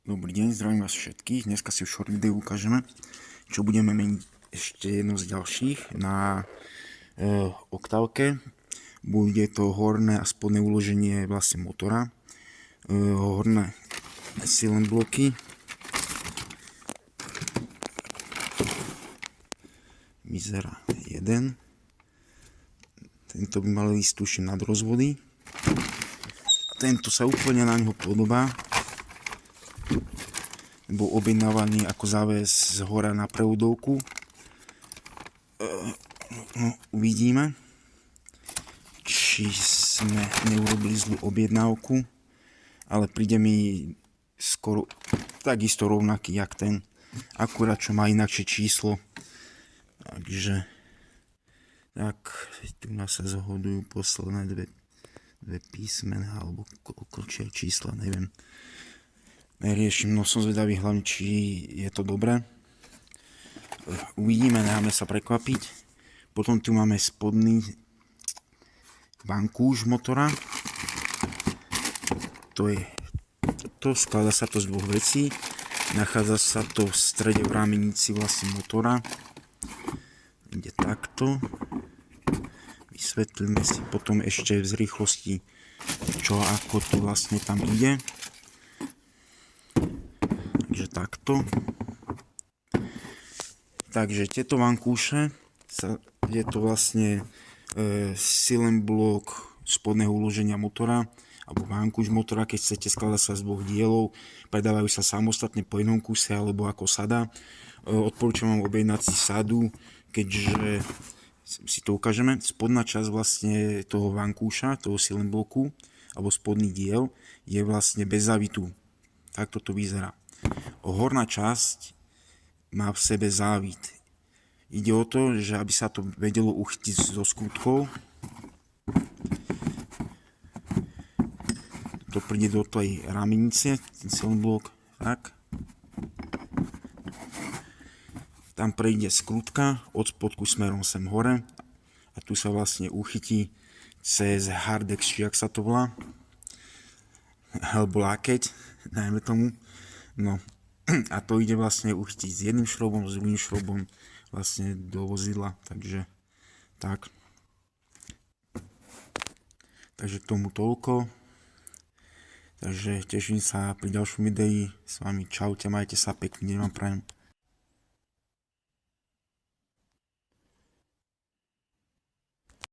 Dobrý deň, zdravím vás všetkých. Dneska si v short videu ukážeme, čo budeme meniť ešte jedno z ďalších na oktávke. Bude to horné a spodné uloženie vlastne motora. Horné silen bloky. Vyzerá jeden. Tento by mal ísť tuším nad rozvody. A tento sa úplne na ňo podobá. Bol objednávaný ako záväz z hora na prevodovku. No, uvidíme, či sme neurobili zlú objednávku, ale príde mi skoro takisto rovnaký jak ten, akurát čo má inakšie číslo. Takže tak, tu nás sa zhodujú posledné dve písmená alebo koľko čísla, neviem. Neriešim, no som zvedavý hlavne, či je to dobré. Uvidíme, necháme sa prekvapiť. Potom tu máme spodný vankúš motora. Skladá sa to z dvoch vecí. Nachádza sa to v strede v rámenici vlastne motora. Ide takto. Vysvetlíme si potom ešte z rýchlosti, čo ako to vlastne tam ide. Takže takto. Takže tieto vankúše, je to vlastne silen blok spodného uloženia motora, alebo vankúš motora, keď chcete, skladá sa z dvoch dielov, predávajú sa samostatne po jednom kuse alebo ako sada. Odporúčam vám objednať si sadu, keďže si to ukážeme. Spodná časť vlastne toho vankúša, toho silen bloku, alebo spodný diel, je vlastne bez závitu. Takto to vyzerá. Horná časť má v sebe závit. Ide o to, že aby sa to vedelo uchytiť zo skútkov, to príde do tej ramenice, ten silen blok, tak. Tam prejde skrutka od spodku smerom sem hore a tu sa vlastne uchytí cez hardex, či jak sa to volá, alebo lákeť, dajme tomu. No a to ide vlastne uchytiť s jedným šrobom, s druhým šrobom vlastne do vozidla, takže tak. Takže k tomu toľko. Takže teším sa pri ďalšom videi. S vami čaute, majte sa pekný deň vám prajem.